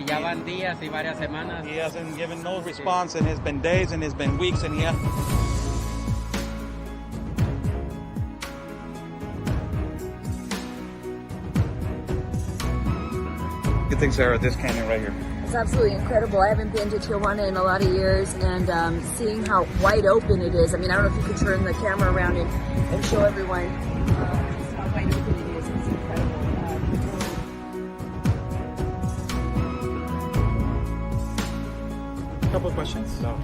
Y ya van días y varias semanas. He hasn't given no response, and it's been days and it's been weeks, and Good thing, Sarah, this canyon right here. It's absolutely incredible. I haven't been to Tijuana in a lot of years, and seeing how wide open it is. I mean, I don't know if you could turn the camera around and show everyone just how wide open it is. It's incredible. A couple of questions. So.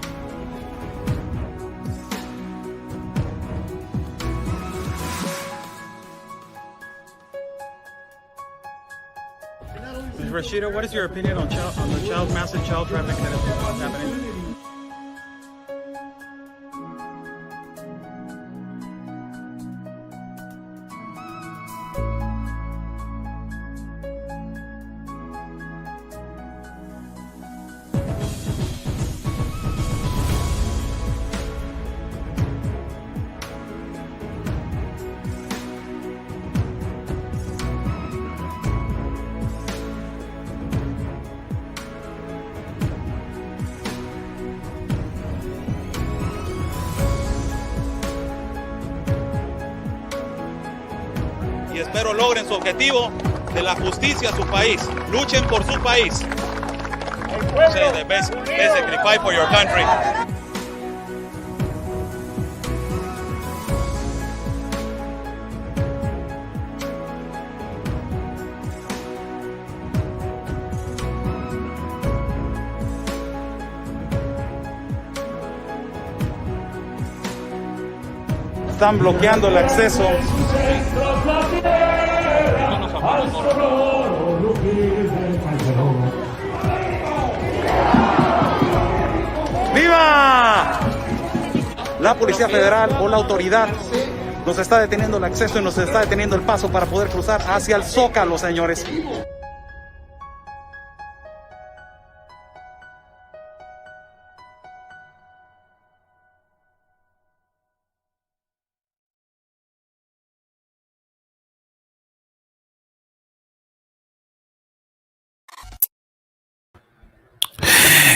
Ms. Rashida, what is your opinion on the massive child trafficking that is happening? Y espero logren su objetivo de la justicia a su país. Luchen por su país. Say the best, basically fight for your country. Están bloqueando el acceso. ¡Viva! La Policía Federal o la autoridad nos está deteniendo el acceso y nos está deteniendo el paso para poder cruzar hacia el Zócalo, señores.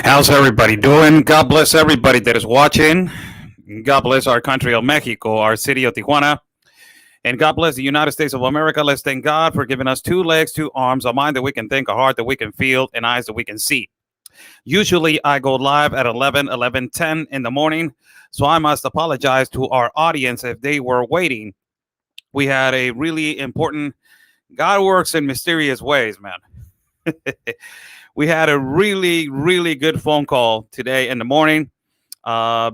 How's everybody doing? God bless everybody that is watching. God bless our country of Mexico, our city of Tijuana. And God bless the United States of America. Let's thank God for giving us 2 legs, 2 arms, a mind that we can think, a heart that we can feel, and eyes that we can see. Usually I go live at 11:10 in the morning. So I must apologize to our audience if they were waiting. We had a really important, God works in mysterious ways, man. We had a really, really good phone call today in the morning.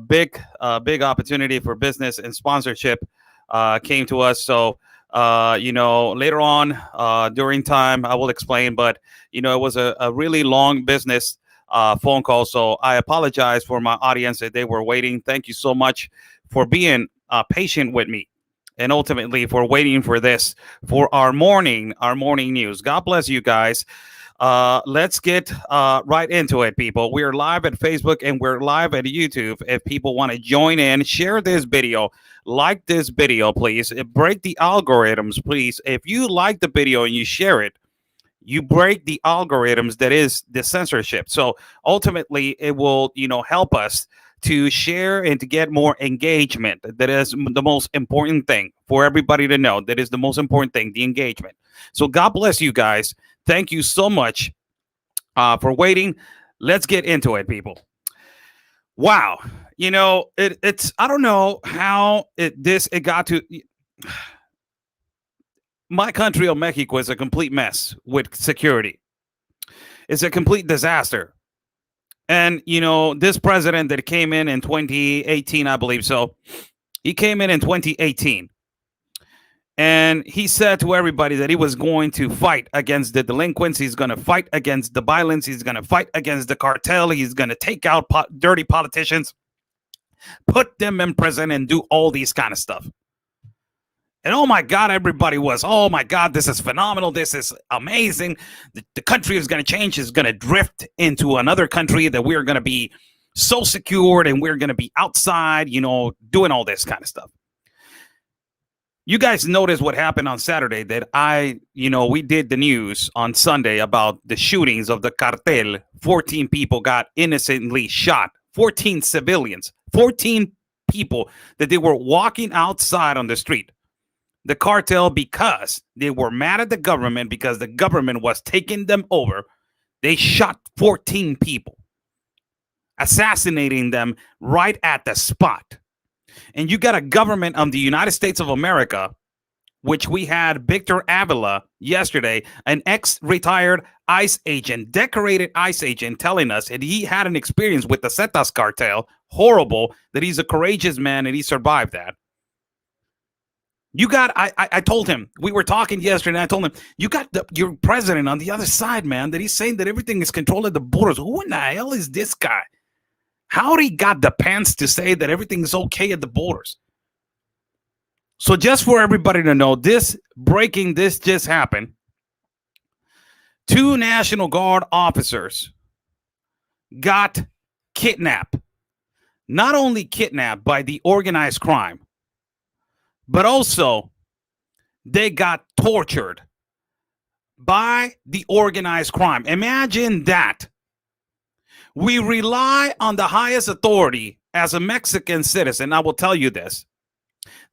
Big opportunity for business and sponsorship came to us. So, later on during time, I will explain. But, it was a really long business phone call. So I apologize for my audience that they were waiting. Thank you so much for being patient with me. And ultimately for waiting for this, for our morning news. God bless you guys. Let's get right into it, people. We're live at Facebook and we're live at YouTube. If people want to join in, share this video, like this video, please. Break the algorithms, please. If you like the video and you share it, you break the algorithms that is the censorship. So ultimately, it will, help us to share and to get more engagement. That is the most important thing for everybody to know. That is the most important thing, the engagement. So God bless you guys. Thank you so much for waiting. Let's get into it, people. Wow. It's I don't know how it got to. My country of Mexico is a complete mess with security. It's a complete disaster. And, this president that came in 2018, I believe so, he came in 2018. And he said to everybody that he was going to fight against the delinquents. He's going to fight against the violence. He's going to fight against the cartel. He's going to take out dirty politicians, put them in prison, and do all these kind of stuff. And oh my God, everybody was, oh my God, this is phenomenal. This is amazing. The country is going to change. It's going to drift into another country that we're going to be so secured and we're going to be outside, doing all this kind of stuff. You guys noticed what happened on Saturday that we did the news on Sunday about the shootings of the Cartel. 14 people got innocently shot. 14 civilians. 14 people that they were walking outside on the street. The Cartel, because they were mad at the government because the government was taking them over, they shot 14 people, assassinating them right at the spot. And you got a government of the United States of America, which we had Victor Avila yesterday, an ex-retired ICE agent, decorated ICE agent, telling us that he had an experience with the Zetas cartel, horrible, that he's a courageous man and he survived that. I told him, we were talking yesterday, and I told him, you got your president on the other side, man, that he's saying that everything is controlled at the borders. Who in the hell is this guy? How he got the pants to say that everything is okay at the borders? So just for everybody to know, this just happened. 2 National Guard officers got kidnapped. Not only kidnapped by the organized crime, but also they got tortured by the organized crime. Imagine that. We rely on the highest authority as a Mexican citizen. I will tell you this.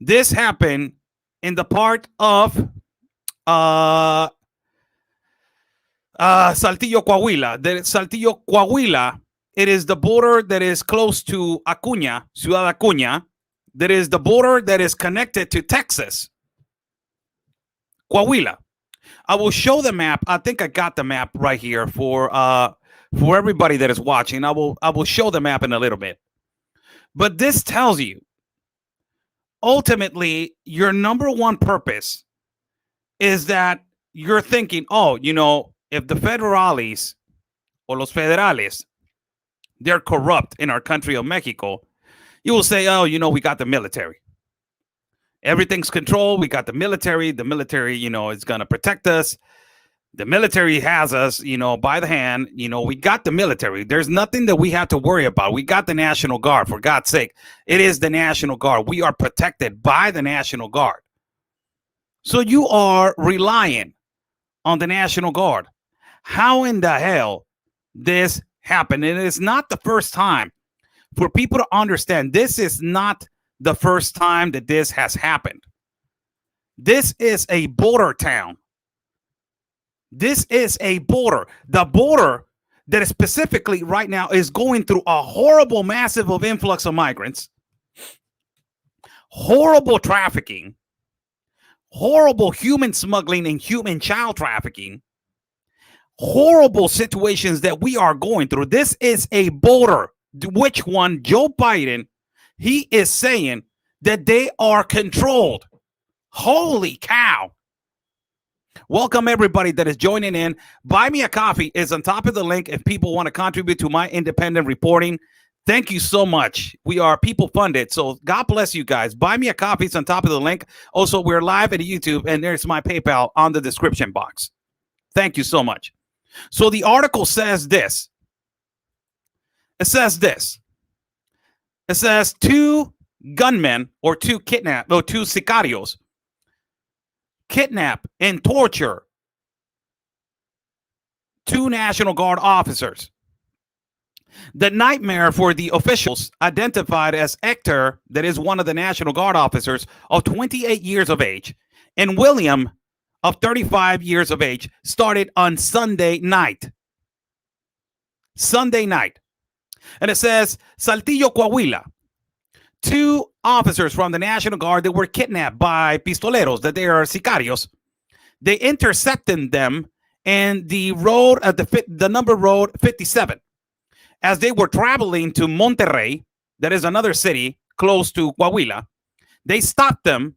This happened in the part of Saltillo, Coahuila. The Saltillo, Coahuila, it is the border that is close to Acuña, Ciudad Acuña. That is the border that is connected to Texas. Coahuila. I will show the map. I think I got the map right here for everybody that is watching. I will show the map in a little bit. But this tells you, ultimately, your number one purpose is that you're thinking, if the federales or los federales, they're corrupt in our country of Mexico, you will say, we got the military. Everything's controlled. We got the military. The military, is going to protect us. The military has us, by the hand. We got the military. There's nothing that we have to worry about. We got the National Guard, for God's sake. It is the National Guard. We are protected by the National Guard. So you are relying on the National Guard. How in the hell this happened? And it's not the first time. For people to understand, this is not the first time that this has happened. This is a border town. This is a border. The border that is specifically right now is going through a horrible, massive of influx of migrants, horrible trafficking, horrible human smuggling and human child trafficking, horrible situations that we are going through. This is a border. Which one? Joe Biden, he is saying that they are controlled. Holy cow. Welcome everybody that is joining in. Buy Me a Coffee is on top of the link if people want to contribute to my independent reporting. Thank you so much. We are people funded. So God bless you guys. Buy Me a Coffee is on top of the link. Also, we're live at YouTube and there's my PayPal on the description box. Thank you so much. So the article says this. It says this. It says 2 gunmen or 2 sicarios kidnap and torture 2 National Guard officers. The nightmare for the officials identified as Hector, that is one of the National Guard officers of 28 years of age, and William of 35 years of age, started on Sunday night. Sunday night. And it says, Saltillo, Coahuila, 2 officers from the National Guard that were kidnapped by pistoleros, that they are sicarios. They intercepted them in the road at the number road 57 as they were traveling to Monterrey, that is another city close to Coahuila. They stopped them,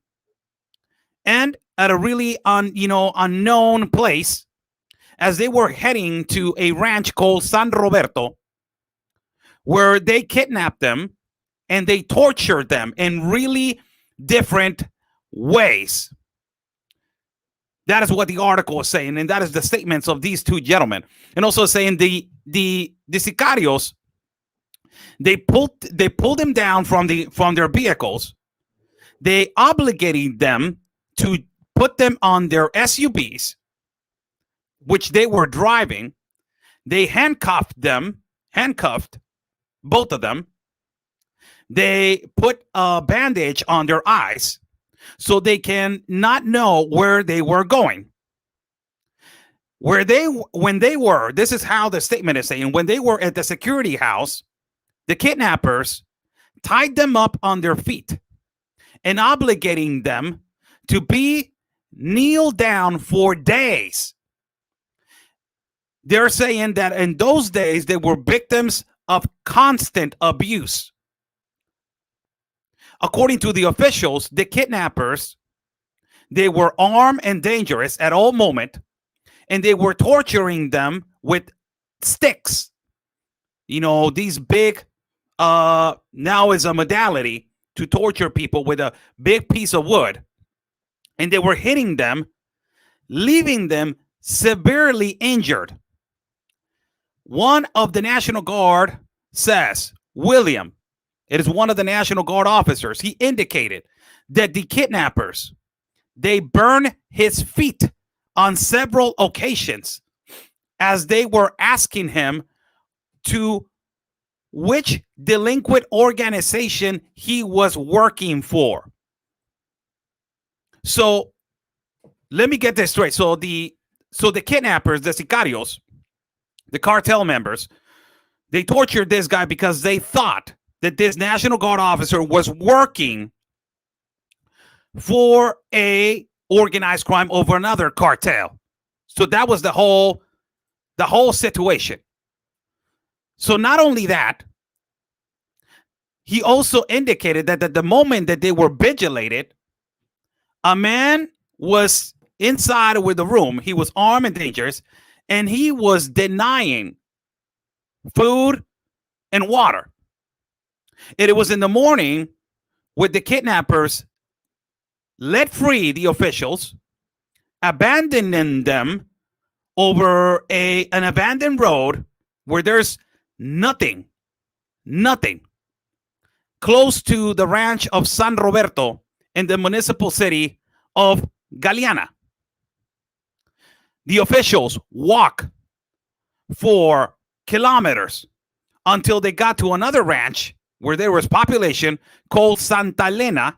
and at a really unknown place, as they were heading to a ranch called San Roberto, where they kidnapped them and they tortured them in really different ways. That is what the article is saying, and that is the statements of these 2 gentlemen. And also saying the sicarios, they pulled them down from their vehicles. They obligated them to put them on their SUVs, which they were driving. They handcuffed both of them. They put a bandage on their eyes so they can not know where they were going. When they were, this is how the statement is saying, when they were at the security house, the kidnappers tied them up on their feet and obligating them to be kneel down for days. They're saying that in those days, they were victims of constant abuse. According to the officials, the kidnappers, they were armed and dangerous at all moment, and they were torturing them with sticks. You know, these big, now is a modality to torture people with a big piece of wood. And they were hitting them, leaving them severely injured. One of the National Guard says, William, it is one of the National Guard officers, he indicated that the kidnappers, they burned his feet on several occasions as they were asking him to which delinquent organization he was working for. So let me get this straight. So the kidnappers, the sicarios, the cartel members, they tortured this guy because they thought that this National Guard officer was working for a organized crime over another cartel. So that was the whole situation. So not only that, he also indicated that at the moment that they were vigilated, a man was inside with the room. He was armed and dangerous, and he was denying food and water. And it was in the morning with the kidnappers let free the officials, abandoning them over an abandoned road where there's nothing close to the ranch of San Roberto in the municipal city of Galeana. The officials walk for kilometers until they got to another ranch where there was population called Santa Elena,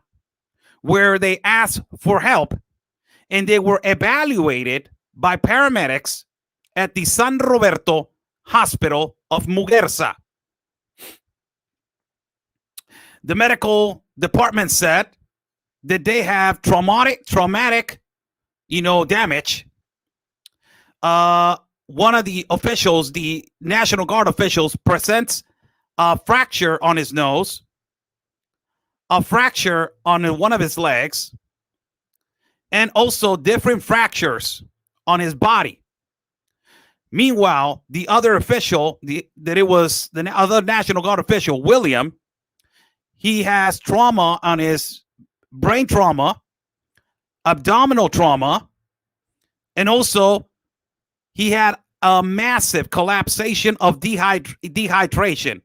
where they asked for help, and they were evaluated by paramedics at the San Roberto Hospital of Muguerza. The medical department said that they have traumatic, damage. One of the officials, the National Guard officials, presents a fracture on his nose, a fracture on one of his legs, and also different fractures on his body. Meanwhile, the other official, the other National Guard official, William, he has trauma on his brain trauma, abdominal trauma, and also he had a massive collapsation of dehydration,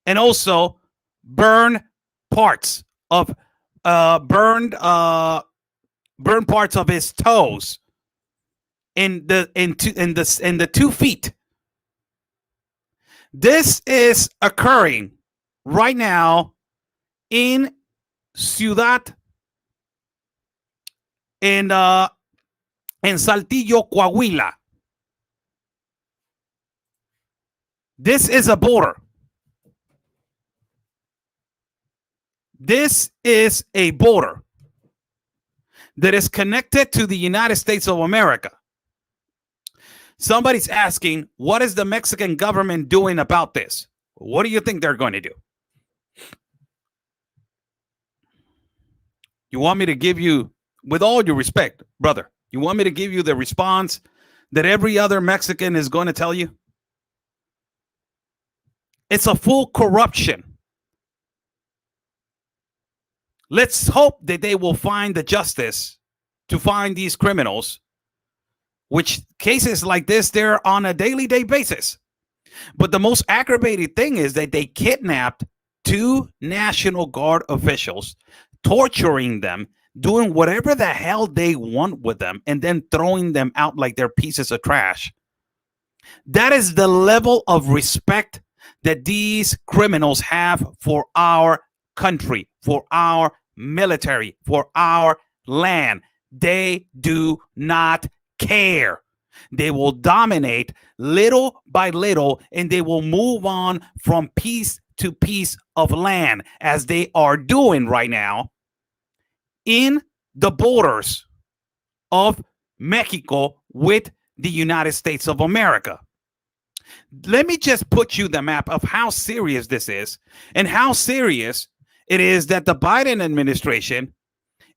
and also burn parts of parts of his toes in the 2 feet. This is occurring right now in Saltillo, Coahuila. This is a border. This is a border that is connected to the United States of America. Somebody's asking, what is the Mexican government doing about this? What do you think they're going to do? You want me to give you, with all due respect, brother, you want me to give you the response that every other Mexican is going to tell you? It's a full corruption. Let's hope that they will find the justice to find these criminals, which cases like this, they're on a daily basis. But the most aggravating thing is that they kidnapped 2 National Guard officials, torturing them, doing whatever the hell they want with them, and then throwing them out like they're pieces of trash. That is the level of respect that these criminals have for our country, for our military, for our land. They do not care. They will dominate little by little, and they will move on from piece to piece of land, as they are doing right now in the borders of Mexico with the United States of America. Let me just put you the map of how serious this is, and how serious it is that the Biden administration,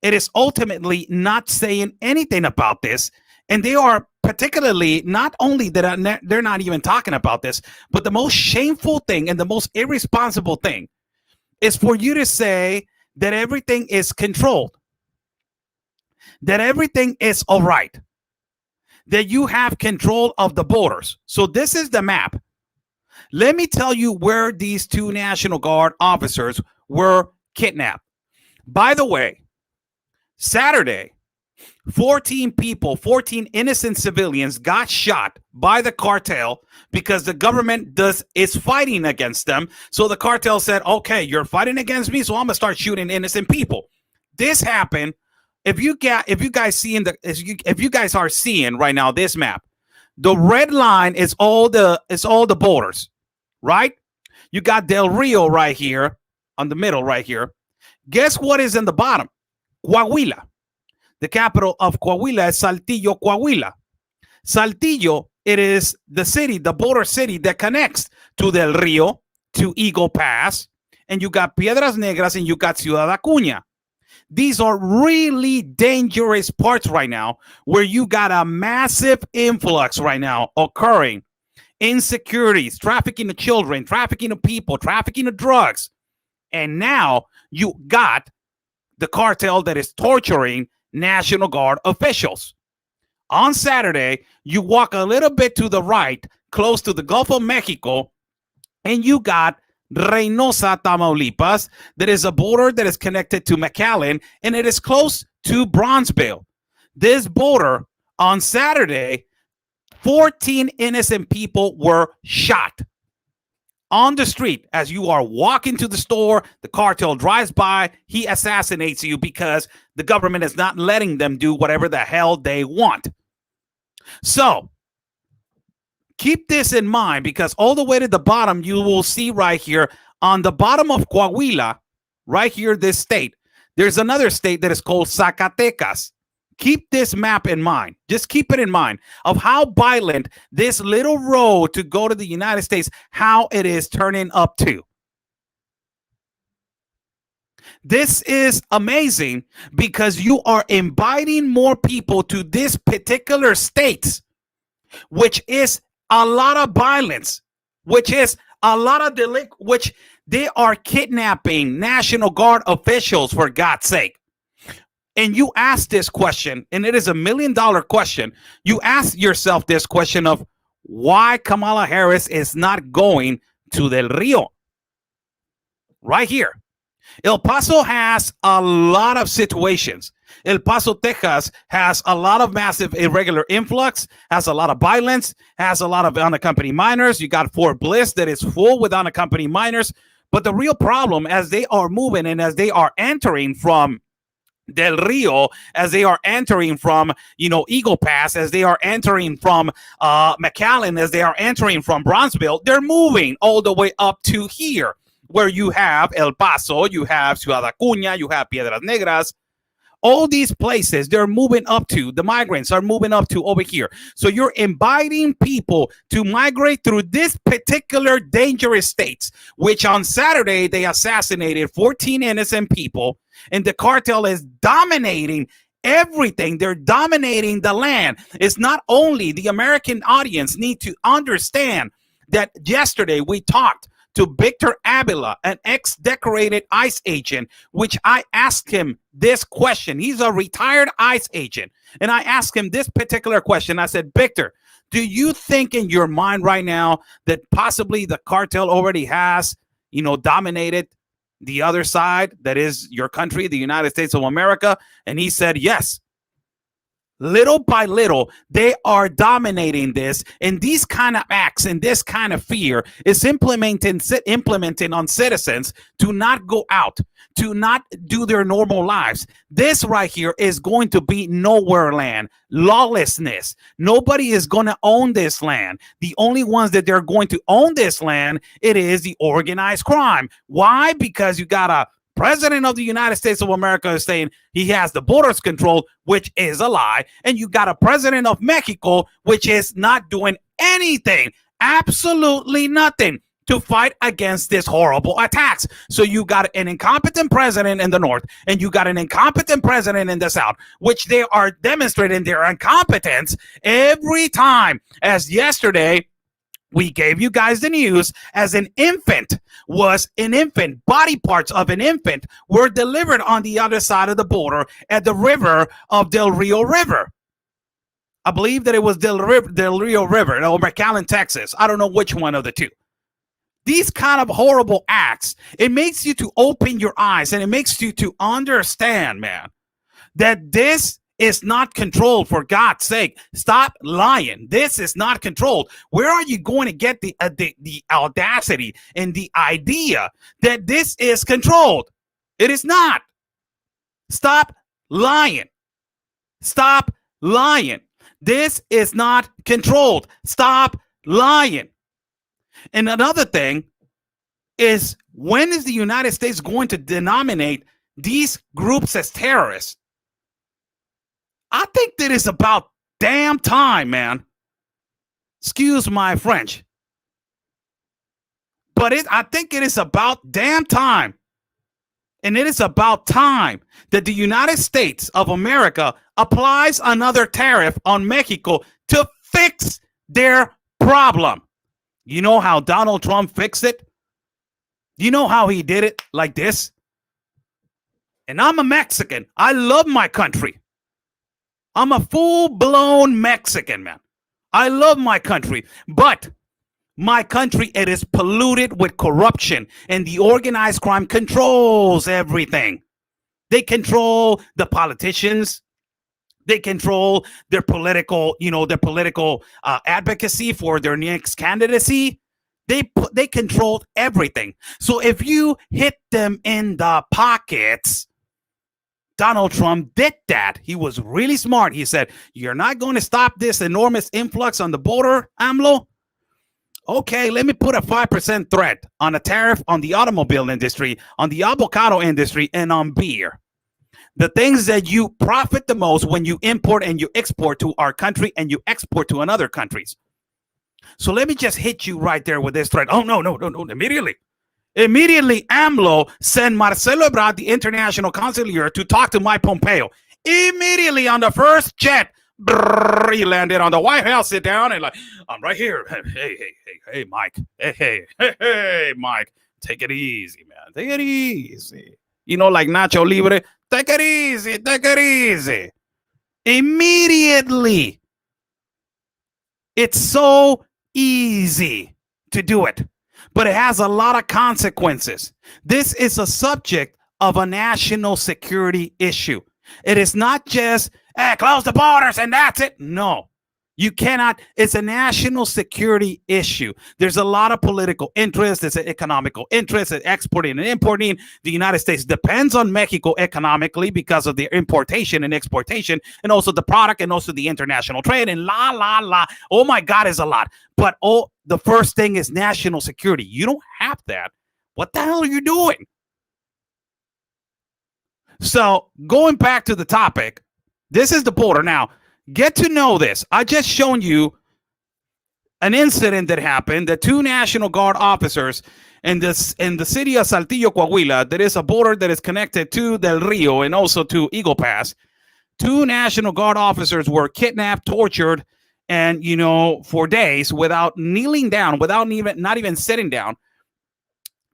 it is ultimately not saying anything about this. And they are particularly, not only that they're not even talking about this, but the most shameful thing and the most irresponsible thing is for you to say that everything is controlled, that everything is all right, that you have control of the borders. So this is the map. Let me tell you where these two National Guard officers were kidnapped. By the way, Saturday, 14 people, 14 innocent civilians got shot by the cartel because the government is fighting against them. So the cartel said, okay, you're fighting against me, so I'm gonna start shooting innocent people. This happened. If you guys are seeing right now this map, the red line is all the borders, right? You got Del Rio right here on the middle right here. Guess what is in the bottom? Coahuila. The capital of Coahuila is Saltillo, Coahuila. Saltillo, it is the city, the border city that connects to Del Rio, to Eagle Pass, and you got Piedras Negras, and you got Ciudad Acuña. These are really dangerous parts right now, where you got a massive influx right now occurring. Insecurities, trafficking of children, trafficking of people, trafficking of drugs. And now you got the cartel that is torturing National Guard officials. On Saturday, you walk a little bit to the right, close to the Gulf of Mexico, and you got Reynosa, Tamaulipas, that is a border that is connected to McAllen, and it is close to Bronzeville. This border, on Saturday, 14 innocent people were shot on the street. As you are walking to the store, the cartel drives by, he assassinates you because the government is not letting them do whatever the hell they want. So keep this in mind, because all the way to the bottom, you will see right here on the bottom of Coahuila, right here, this state, there's another state that is called Zacatecas. Keep this map in mind. Just keep it in mind of how violent this little road to go to the United States, how it is turning up to. This is amazing because you are inviting more people to this particular state, which is a lot of violence, which is a lot of which they are kidnapping National Guard officials, for God's sake. And you ask this question, and it is $1 million question. You ask yourself this question of why Kamala Harris is not going to Del Rio. Right here. El Paso has a lot of situations. El Paso, Texas has a lot of massive irregular influx, has a lot of violence, has a lot of unaccompanied minors. You got Fort Bliss that is full with unaccompanied minors. But the real problem, as they are moving and as they are entering from Del Rio, as they are entering from, Eagle Pass, as they are entering from McAllen, as they are entering from Bronzeville, they're moving all the way up to here, where you have El Paso, you have Ciudad Acuña, you have Piedras Negras. All these places they're moving up to, the migrants are moving up to over here. So you're inviting people to migrate through this particular dangerous states, which on Saturday they assassinated 14 innocent people, and the cartel is dominating everything. They're dominating the land. It's not only the American audience need to understand that yesterday we talked to Victor Avila, an ex-decorated ICE agent, which I asked him this question. He's a retired ICE agent. And I asked him this particular question. I said, Victor, do you think in your mind right now that possibly the cartel already has, dominated the other side, that is your country, the United States of America? And he said, yes. Little by little, they are dominating this, and these kind of acts and this kind of fear is implementing on citizens to not go out, to not do their normal lives. This right here is going to be nowhere land, lawlessness. Nobody is going to own this land. The only ones that they're going to own this land, it is the organized crime. Why? Because you got a President of the United States of America is saying he has the borders controlled, which is a lie. And you got a president of Mexico, which is not doing anything, absolutely nothing to fight against this horrible attacks. So you got an incompetent president in the north, and you got an incompetent president in the south, which they are demonstrating their incompetence every time. As yesterday, we gave you guys the news, as an infant, body parts of an infant were delivered on the other side of the border at the river of Del Rio River. I believe that it was Del Rio River or McAllen, Texas. I don't know which one of the two. These kind of horrible acts, it makes you to open your eyes, and it makes you to understand, man, that this is not controlled. For God's sake, stop lying. This is not controlled. Where are you going to get the audacity and the idea that this is controlled? It is not. Stop lying. Stop lying. This is not controlled. Stop lying. And another thing is, when is the United States going to denominate these groups as terrorists? I think that it's about damn time, man. Excuse my French. But I think it is about damn time. And it is about time that the United States of America applies another tariff on Mexico to fix their problem. You know how Donald Trump fixed it? You know how he did it like this? And I'm a Mexican. I love my country. I'm a full-blown Mexican, man. I love my country, but my country, it is polluted with corruption, and the organized crime controls everything. They control the politicians. They control their political, advocacy for their next candidacy. They control everything. So if you hit them in the pockets, Donald Trump did that. He was really smart. He said, you're not going to stop this enormous influx on the border, AMLO? Okay, let me put a 5% threat on a tariff on the automobile industry, on the avocado industry, and on beer. The things that you profit the most when you import and you export to our country and you export to another countries. So let me just hit you right there with this threat. Oh, no, immediately. Immediately, AMLO sent Marcelo Ebrard, the international consular, to talk to Mike Pompeo. Immediately on the first jet, he landed on the White House, sit down, and I'm right here. Hey, Mike. Hey, Mike. Take it easy, man. Take it easy. Like Nacho Libre. Take it easy. Immediately. It's so easy to do it, but it has a lot of consequences. This is a subject of a national security issue. It is not just, close the borders and that's it. No, you cannot. It's a national security issue. There's a lot of political interest. There's an economical interest in exporting and importing. The United States depends on Mexico economically because of their importation and exportation, and also the product, and also the international trade, and la. Oh my God, is a lot. But the first thing is national security. You don't have that. What the hell are you doing? So going back to the topic, this is the border. Now, get to know this. I just shown you an incident that happened that two National Guard officers in the city of Saltillo, Coahuila, there is a border that is connected to Del Rio and also to Eagle Pass. Two National Guard officers were kidnapped, tortured, and, for days without kneeling down, not even sitting down.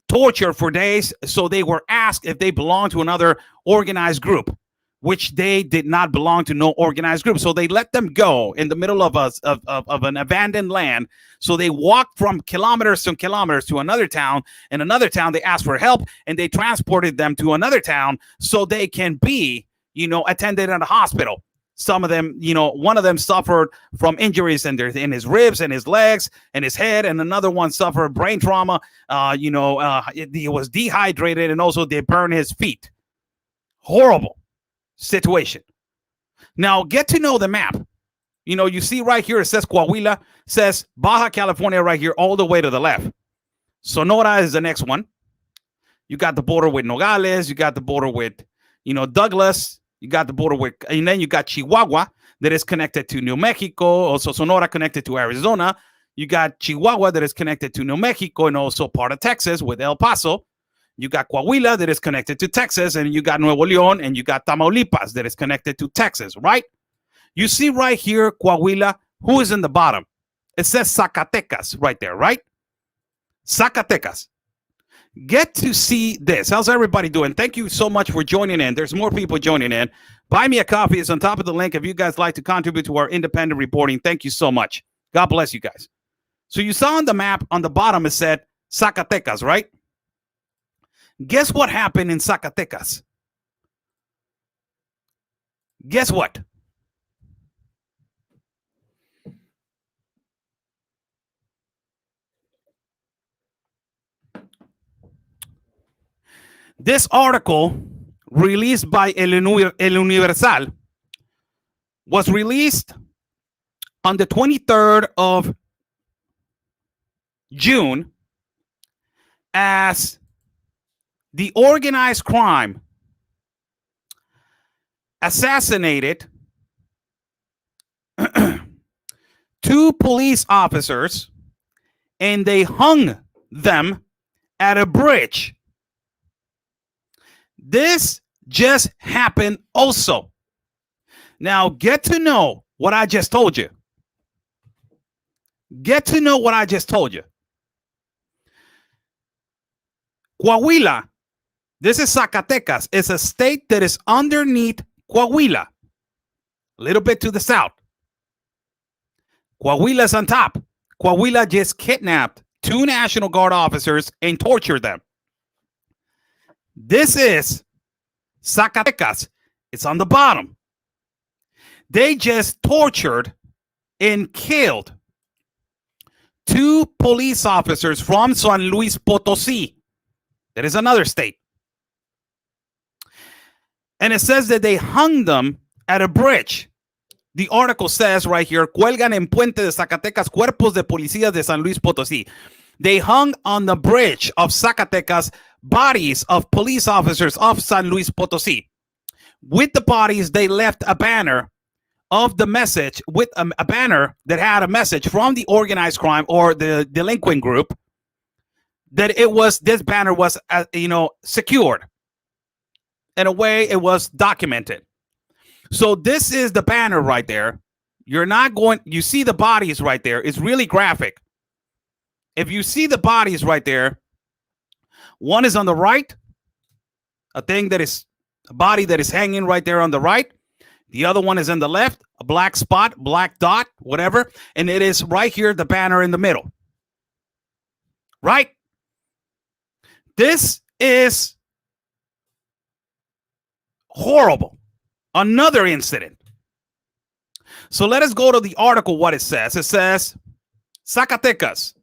Tortured for days. So they were asked if they belong to another organized group, which they did not belong to no organized group. So they let them go in the middle of an abandoned land. So they walked from kilometers and kilometers to another town. In another town, they asked for help, and they transported them to another town so they can be, attended in a hospital. Some of them, one of them suffered from injuries in his ribs and his legs and his head, and another one suffered brain trauma. He was dehydrated, and also they burned his feet. Horrible situation. Now get to know the map. You see right here, it says Coahuila, says Baja California right here, all the way to the left. Sonora is the next one. You got the border with Nogales. You got the border with, Douglas. You got the border with, and then you got Chihuahua that is connected to New Mexico. Also Sonora connected to Arizona. You got Chihuahua that is connected to New Mexico and also part of Texas with El Paso. You got Coahuila that is connected to Texas, and you got Nuevo León, and you got Tamaulipas that is connected to Texas, right? You see right here, Coahuila, who is in the bottom? It says Zacatecas right there, right? Zacatecas. Get to see this. How's everybody doing? Thank you so much for joining in. There's more people joining in. Buy me a coffee is on top of the link if you guys like to contribute to our independent reporting. Thank you so much. God bless you guys. So you saw on the map on the bottom, it said Zacatecas, right? Guess what happened in Zacatecas? Guess what? This article released by El Universal was released on the 23rd of June as the organized crime assassinated 2 police officers, and they hung them at a bridge. This just happened also. Now get to know what I just told you. Get to know what I just told you. Coahuila, this is Zacatecas. It's a state that is underneath Coahuila, a little bit to the south. Coahuila is on top. Coahuila just kidnapped 2 National Guard officers and tortured them. This is Zacatecas. It's on the bottom. They just tortured and killed 2 police officers from San Luis Potosí. That is another state. And it says that they hung them at a bridge. The article says right here, cuelgan en puente de Zacatecas cuerpos de policías de San Luis Potosí. They hung on the bridge of Zacatecas bodies of police officers of San Luis Potosí. With the bodies, they left a banner of the message, with a banner that had a message from the organized crime or the delinquent group, that this banner was, secured. In a way, it was documented. So this is the banner right there. You see the bodies right there. It's really graphic. If you see the bodies right there, one is on the right, a body that is hanging right there on the right. The other one is in the left, a black spot, black dot, whatever. And it is right here, the banner in the middle. Right? This is horrible. Another incident. So let us go to the article, what it says. It says, Zacatecas.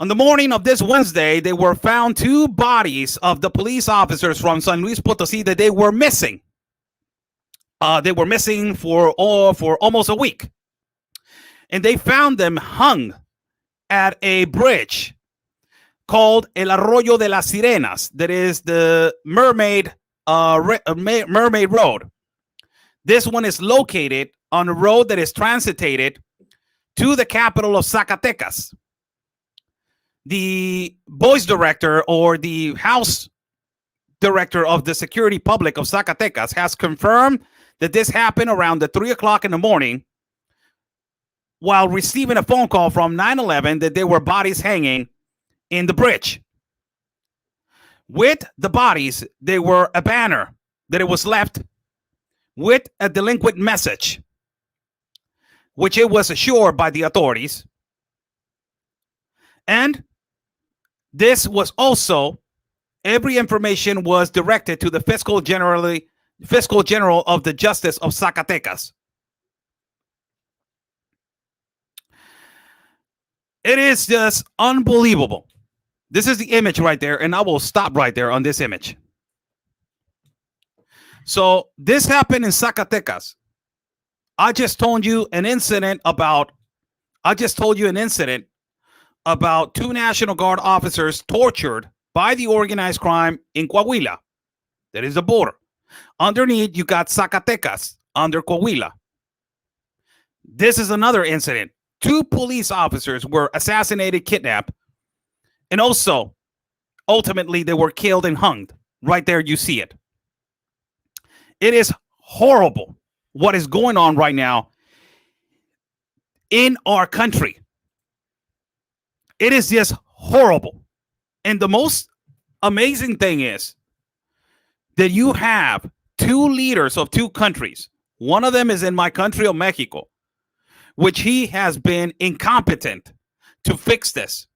On the morning of this Wednesday, they were found 2 bodies of the police officers from San Luis Potosí that they were missing. They were missing for almost a week. And they found them hung at a bridge called El Arroyo de las Sirenas. That is the Mermaid Road. This one is located on a road that is transitated to the capital of Zacatecas. The voice director or the house director of the security public of Zacatecas has confirmed that this happened around 3 o'clock in the morning while receiving a phone call from 911 that there were bodies hanging in the bridge. With the bodies, there were a banner that it was left with a delinquent message, which it was assured by the authorities. And this was also, every information was directed to the fiscal general of the Justice of Zacatecas. It is just unbelievable. This is the image right there, and I will stop right there on this image. So this happened in Zacatecas. I just told you an incident about two National Guard officers tortured by the organized crime in Coahuila. That is the border. Underneath, you got Zacatecas under Coahuila. This is another incident. 2 police officers were assassinated, kidnapped, and also, ultimately, they were killed and hung. Right there, you see it. It is horrible what is going on right now in our country. It is just horrible. And the most amazing thing is that you have 2 leaders of 2 countries. One of them is in my country of Mexico, which he has been incompetent to fix this.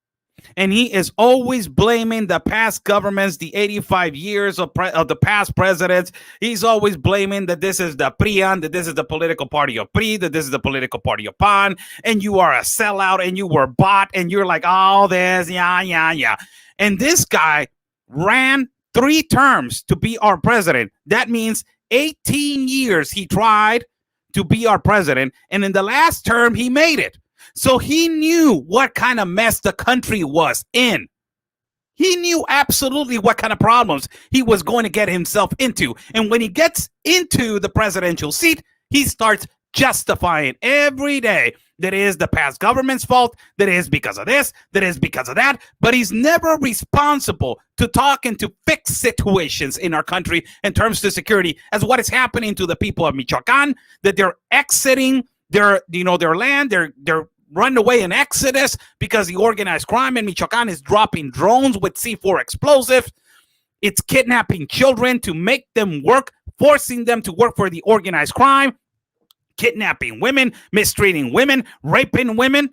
And he is always blaming the past governments, the 85 years of the past presidents. He's always blaming that this is the PRIAN, that this is the political party of PRI, that this is the political party of PAN, and you are a sellout, and you were bought, and you're like, oh, this, yeah. And this guy ran 3 terms to be our president. That means 18 years he tried to be our president, and in the last term, he made it. So he knew what kind of mess the country was in. He knew absolutely what kind of problems he was going to get himself into. And when he gets into the presidential seat, he starts justifying every day that it is the past government's fault, that it is because of this, that it is because of that. But he's never responsible to talk and to fix situations in our country in terms of security, as what is happening to the people of Michoacan, that they're exiting their land, they're run away in exodus because the organized crime in Michoacan is dropping drones with C4 explosives. It's kidnapping children to make them work, forcing them to work for the organized crime, kidnapping women, mistreating women, raping women.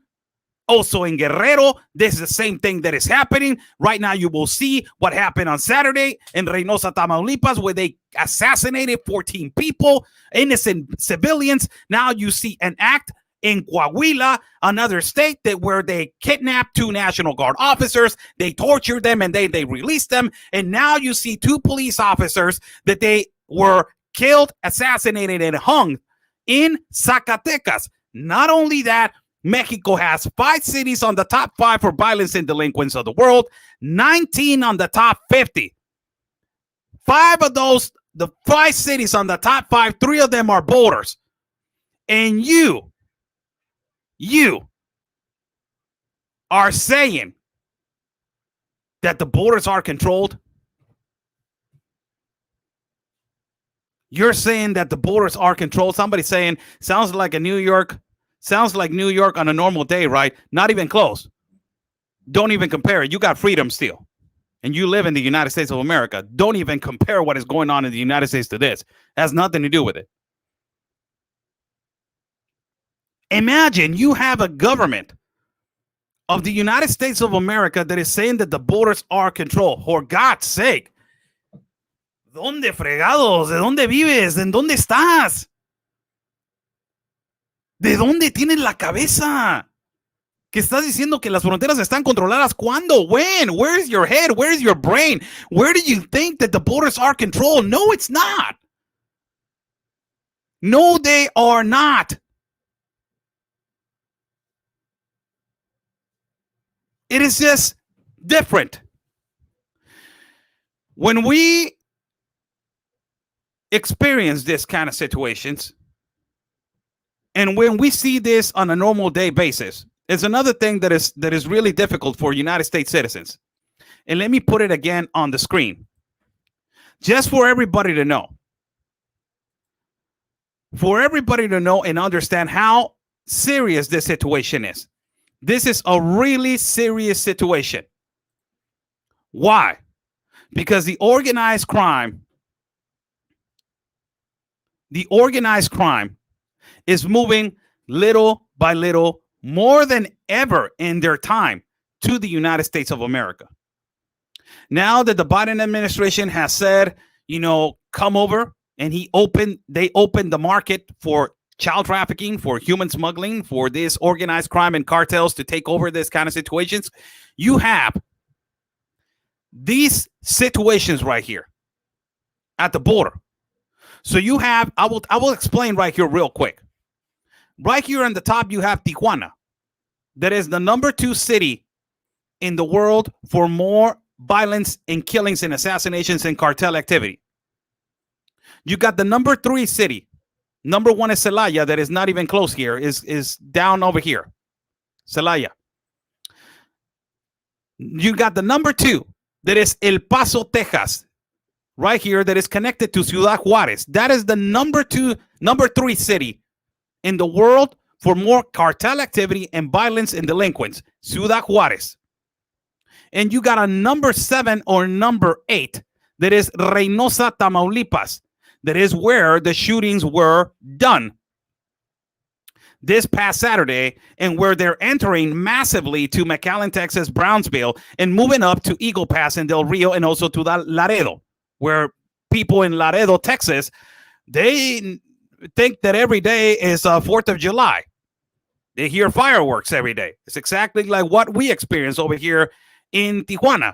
Also in Guerrero, this is the same thing that is happening. Right now, you will see what happened on Saturday in Reynosa, Tamaulipas, where they assassinated 14 people, innocent civilians. Now you see an act in Coahuila, another state, that where they kidnapped 2 National Guard officers, they tortured them, and they released them. And now you see 2 police officers that they were killed, assassinated, and hung in Zacatecas. Not only that, Mexico has 5 cities on the top 5 for violence and delinquents of the world, 19 on the top 50. 5 of those, the 5 cities on the top 5, 3 of them are borders. And you are saying that the borders are controlled. You're saying that the borders are controlled. Somebody saying, sounds like New York on a normal day, right? Not even close. Don't even compare it. You got freedom still. And you live in the United States of America. Don't even compare what is going on in the United States to this. It has nothing to do with it. Imagine you have a government of the United States of America that is saying that the borders are controlled. For God's sake. ¿Dónde fregados? ¿De dónde vives? ¿En dónde estás? ¿De dónde tienes la cabeza? Que estás diciendo que las fronteras están controladas. ¿Cuándo? When? Where's your head? Where's your brain? Where do you think that the borders are controlled? No, it's not. No, they are not. It is just different. When we experience this kind of situations, and when we see this on a normal day basis, it's another thing that is really difficult for United States citizens. And let me put it again on the screen, just for everybody to know. For everybody to know and understand how serious this situation is. This is a really serious situation. Why? Because the organized crime the organized crime is moving little by little, more than ever in their time, to the United States of America. Now that the Biden administration has said, come over, and they opened the market for child trafficking, for human smuggling, for this organized crime and cartels to take over this kind of situations, you have these situations right here at the border. So you have, I will explain right here real quick. Right here on the top, you have Tijuana. That is the number 2 city in the world for more violence and killings and assassinations and cartel activity. You got the number 3 city. Number 1 is Celaya, that is not even close here, is down over here. Celaya. You got the number 2, that is El Paso, Texas, right here, that is connected to Ciudad Juarez. That is the number 3 city in the world for more cartel activity and violence and delinquents, Ciudad Juarez. And you got a number 7 or number 8, that is Reynosa, Tamaulipas. That is where the shootings were done this past Saturday, and where they're entering massively to McAllen, Texas, Brownsville, and moving up to Eagle Pass and Del Rio, and also to Laredo, where people in Laredo, Texas, they think that every day is 4th of July. They hear fireworks every day. It's exactly like what we experience over here in Tijuana.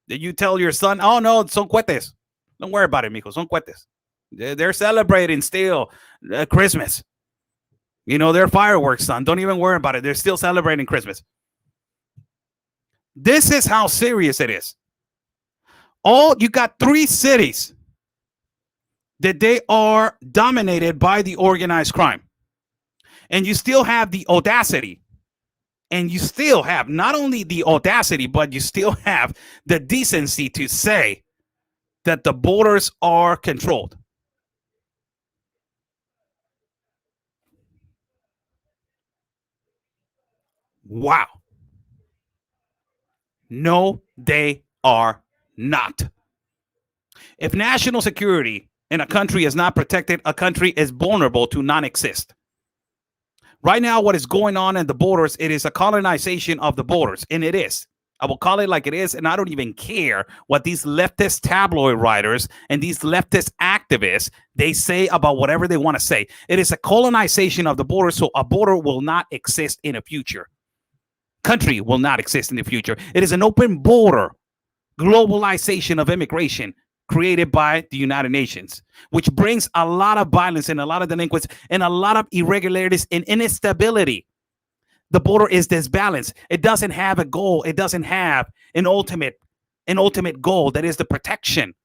That you tell your son, oh no, son cohetes. Don't worry about it, mijo, son cohetes. They're celebrating still Christmas. They're fireworks, son. Don't even worry about it. They're still celebrating Christmas. This is how serious it is. You got 3 cities that they are dominated by the organized crime. And you still have the audacity. And you still have not only the audacity, but you still have the decency to say that the borders are controlled. Wow. No, they are not. If national security in a country is not protected, a country is vulnerable to non-exist. Right now, what is going on in the borders, it is a colonization of the borders, and it is. I will call it like it is, and I don't even care what these leftist tabloid writers and these leftist activists, they say about whatever they want to say. It is a colonization of the border, so a border will not exist in the future. Country will not exist in the future. It is an open border globalization of immigration created by the United Nations, which brings a lot of violence and a lot of delinquents and a lot of irregularities and instability. The border is disbalanced. It doesn't have a goal. It doesn't have an ultimate goal, that is the protection.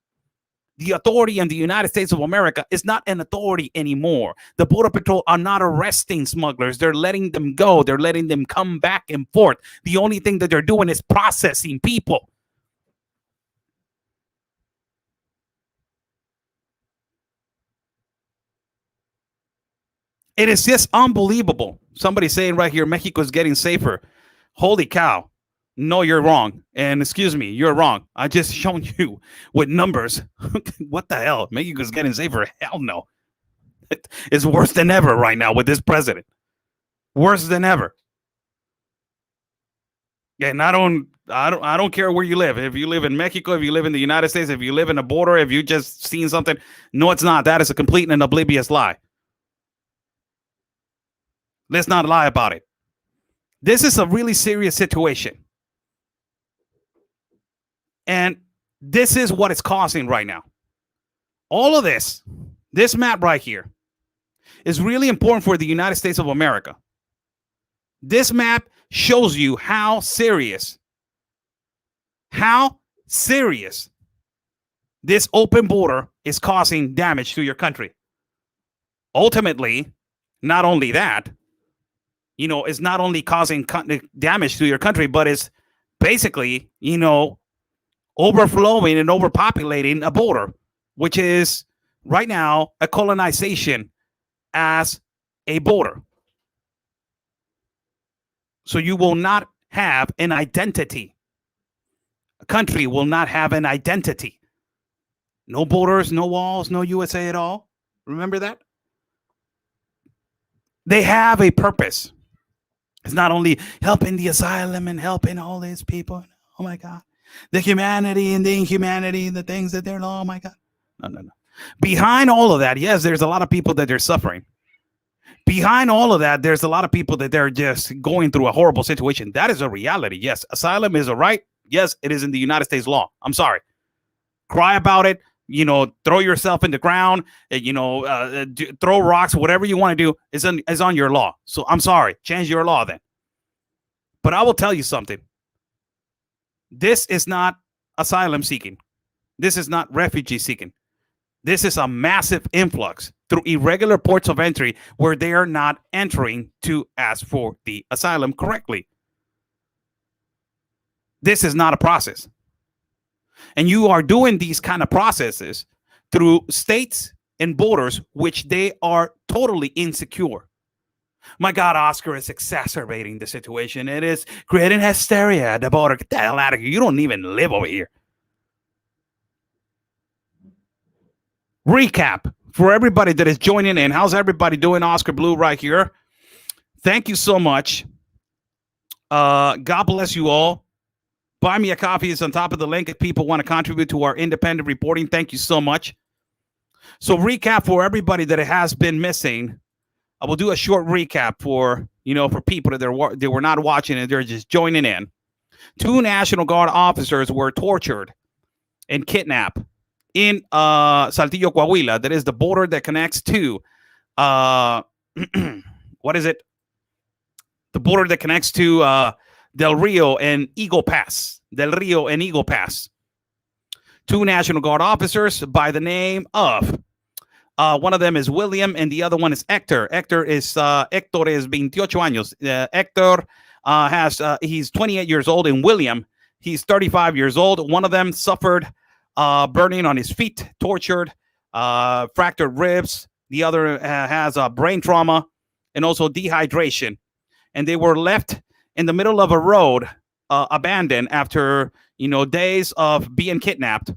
The authority in the United States of America is not an authority anymore. The Border Patrol are not arresting smugglers. They're letting them go. They're letting them come back and forth. The only thing that they're doing is processing people. It is just unbelievable. Somebody saying right here, Mexico is getting safer. Holy cow. No, you're wrong. And excuse me, you're wrong. I just shown you with numbers. What the hell? Mexico's getting safer? Hell no. It's worse than ever right now with this president. Worse than ever. And I don't care where you live. If you live in Mexico, if you live in the United States, if you live in a border, if you just seen something. No, it's not. That is a complete and oblivious lie. Let's not lie about it. This is a really serious situation. And this is what it's causing right now. All of this map right here is really important for the United States of America. This map shows you how serious this open border is causing damage to your country. Ultimately, not only that, it's not only causing damage to your country, but it's basically, overflowing and overpopulating a border, which is right now a colonization as a border. So you will not have an identity. A country will not have an identity. No borders, no walls, no USA at all. Remember that? They have a purpose. It's not only helping the asylum and helping all these people. Oh my God. The humanity and the inhumanity and the things that they're, oh my God. No. Behind all of that, yes, there's a lot of people that they're suffering. Behind all of that, there's a lot of people that they're just going through a horrible situation. That is a reality. Yes, asylum is a right. Yes, it is in the United States law. I'm sorry. Cry about it. Throw yourself in the ground. Throw rocks. Whatever you want to do is on your law. So I'm sorry. Change your law then. But I will tell you something. This is not asylum seeking. This is not refugee seeking. This is a massive influx through irregular ports of entry where they are not entering to ask for the asylum correctly. This is not a process. And you are doing these kind of processes through states and borders which they are totally insecure. My God, Oscar is exacerbating the situation. It is creating hysteria at the border. Get the hell out of here. You don't even live over here. Recap for everybody that is joining in. How's everybody doing? Oscar Blue right here. Thank you so much. God bless you all. Buy me a coffee is on top of the link if people want to contribute to our independent reporting. Thank you so much. So recap for everybody that it has been missing. I will do a short recap for people that they were not watching and they're just joining in. 2 National Guard officers were tortured and kidnapped in Saltillo, Coahuila. That is the border that connects to what is it? The border that connects to Del Rio and Eagle Pass. 2 National Guard officers by the name of one of them is William and the other one is Hector. Hector is 28 años. Hector he's 28 years old, and William, he's 35 years old. One of them suffered burning on his feet, tortured, fractured ribs. The other has brain trauma and also dehydration. And they were left in the middle of a road, abandoned after days of being kidnapped.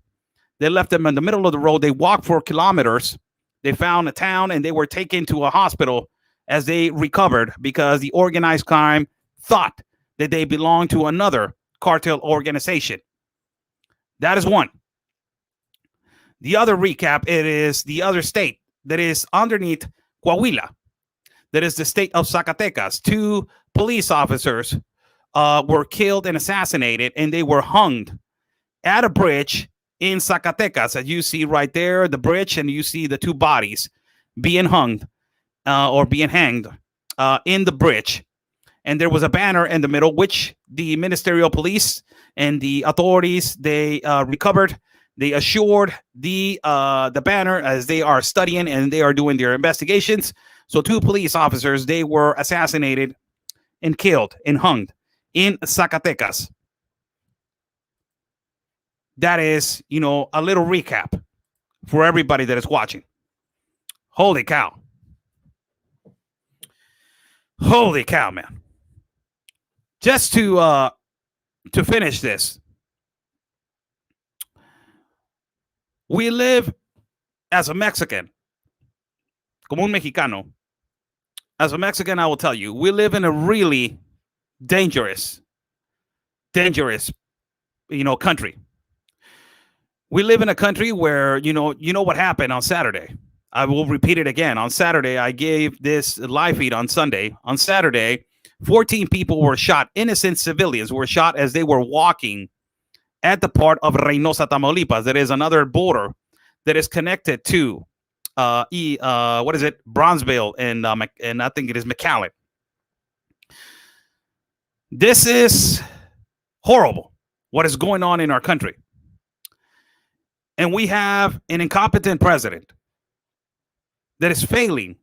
They left them in the middle of the road. They walked for kilometers. They found a town and they were taken to a hospital as they recovered because the organized crime thought that they belonged to another cartel organization. That is one. The other recap, it is the other state that is underneath Coahuila. That is the state of Zacatecas. 2 police officers were killed and assassinated, and they were hung at a bridge in Zacatecas. As you see right there, the bridge, and you see the 2 bodies being hung or being hanged in the bridge. And there was a banner in the middle, which the ministerial police and the authorities, they recovered. They assured the banner as they are studying and they are doing their investigations. So 2 police officers, they were assassinated and killed and hung in Zacatecas. That is, a little recap for everybody that is watching. Holy cow. Holy cow, man. Just to finish this, we live as a Mexican, como un mexicano. As a Mexican, I will tell you, we live in a really dangerous, country. We live in a country where, you know what happened on Saturday. I will repeat it again. On Saturday, I gave this live feed on Sunday. On Saturday, 14 people were shot. Innocent civilians were shot as they were walking at the part of Reynosa, Tamaulipas. That is another border that is connected to Bronzeville and I think it is McAllen. This is horrible, what is going on in our country. And we have an incompetent president that is failing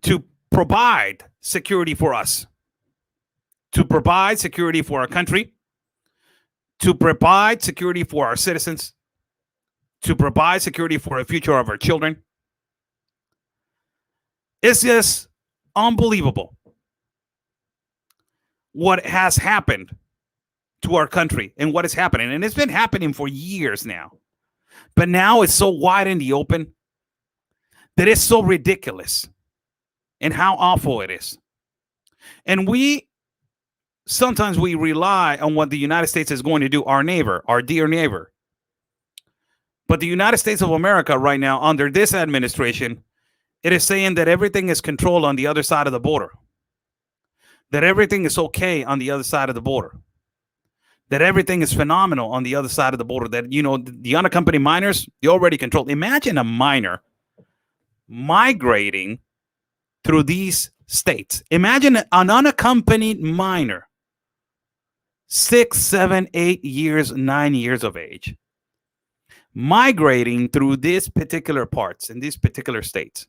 to provide security for us, to provide security for our country, to provide security for our citizens, to provide security for the future of our children. It's just unbelievable what has happened to our country and what is happening. And it's been happening for years now. But now it's so wide in the open that it's so ridiculous and how awful it is. And sometimes we rely on what the United States is going to do, our neighbor, our dear neighbor. But the United States of America right now, under this administration, it is saying that everything is controlled on the other side of the border, that everything is okay on the other side of the border, that everything is phenomenal on the other side of the border, that, the unaccompanied minors, they already controlled. Imagine a minor migrating through these states. Imagine an unaccompanied minor, 6, 7, 8 years, 9 years of age, migrating through these particular parts in these particular states.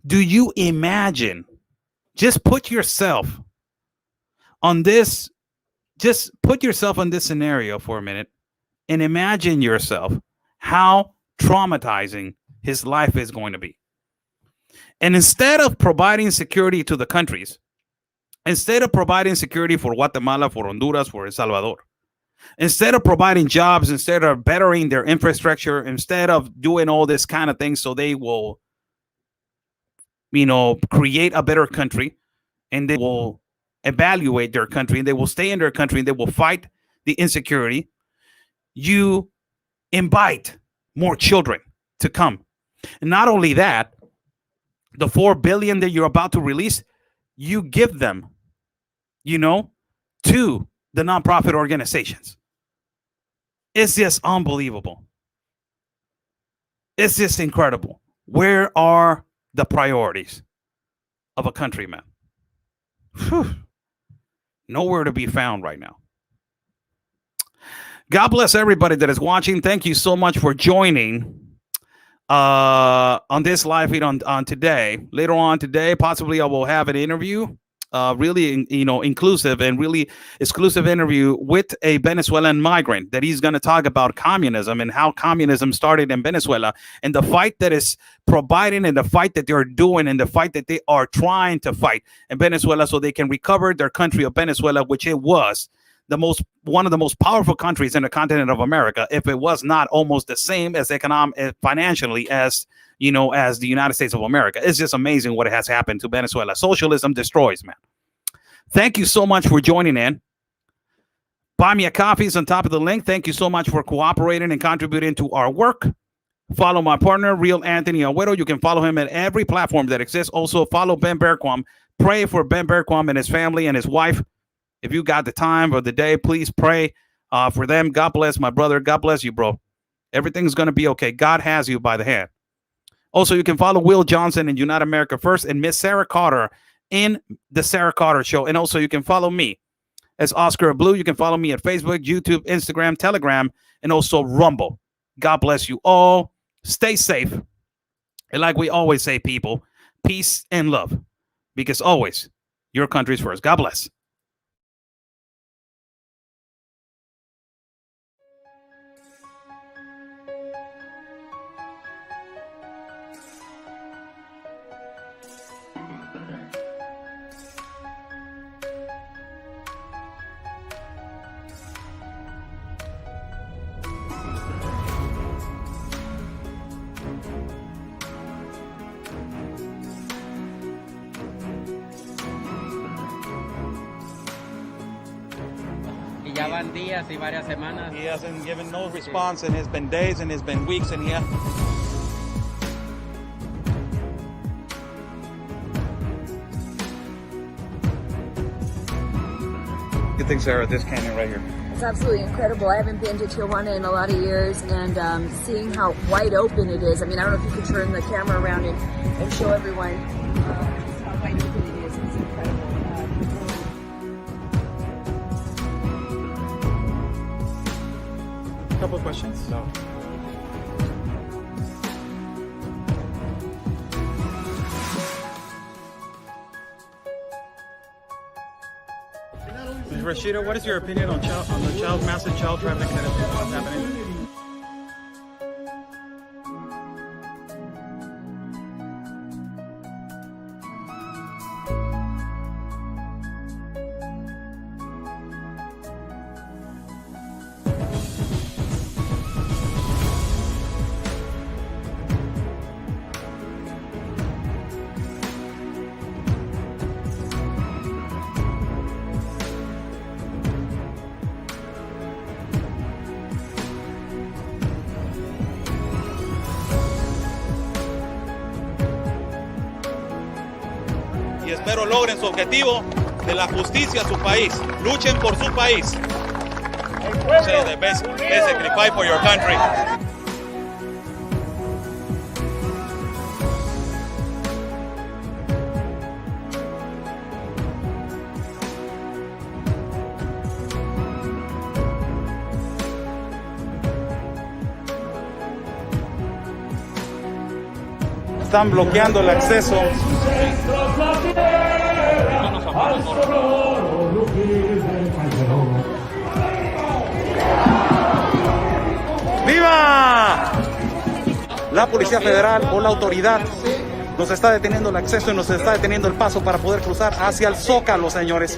Do you imagine? Just put yourself on this. Just put yourself on this scenario for a minute and imagine yourself how traumatizing his life is going to be. And instead of providing security to the countries, instead of providing security for Guatemala, for Honduras, for El Salvador, instead of providing jobs, instead of bettering their infrastructure, instead of doing all this kind of thing so they will, create a better country, and they will evaluate their country, and they will stay in their country, and they will fight the insecurity, you invite more children to come. And not only that, the $4 billion that you're about to release, you give them, to the nonprofit organizations. It's just unbelievable. It's just incredible. Where are the priorities of a country, man? Whew. Nowhere to be found right now. God bless everybody that is watching. Thank you so much for joining on this live feed on today. Later on today, possibly I will have an interview, really, inclusive and really exclusive interview with a Venezuelan migrant that he's going to talk about communism and how communism started in Venezuela and the fight that is providing and the fight that they're doing and the fight that they are trying to fight in Venezuela so they can recover their country of Venezuela, which it was one of the most powerful countries in the continent of America, if it was not almost the same as financially as the United States of America. It's just amazing what has happened to Venezuela. Socialism destroys, man. Thank you so much for joining in. Buy me a coffee is on top of the link. Thank you so much for cooperating and contributing to our work. Follow my partner, Real Anthony Agüero. You can follow him at every platform that exists. Also, follow Ben Berquam. Pray for Ben Berquam and his family and his wife. If you got the time or the day, please pray for them. God bless my brother. God bless you, bro. Everything's going to be okay. God has you by the hand. Also, you can follow Will Johnson in Unite America First and Miss Sarah Carter in The Sarah Carter Show. And also, you can follow me as Oscar Blue. You can follow me at Facebook, YouTube, Instagram, Telegram, and also Rumble. God bless you all. Stay safe. And like we always say, people, peace and love. Because always, your country's first. God bless. Ya van días y varias semanas. He hasn't given no response, and it's been days, and it's been weeks, and yeah. What do you think, Sarah, this canyon right here? It's absolutely incredible. I haven't been to Tijuana in a lot of years, and seeing how wide open it is. I mean, I don't know if you could turn the camera around and show everyone just how wide open it is. It's incredible. Couple of questions. So. Rashida, what is your opinion on the massive child trafficking that is happening? Primero logren su objetivo de la justicia a su país. Luchen por su país. Say the best, basically fight for your country. Están bloqueando el acceso. ¡Viva! La Policía Federal o la autoridad nos está deteniendo el acceso y nos está deteniendo el paso para poder cruzar hacia el Zócalo, señores.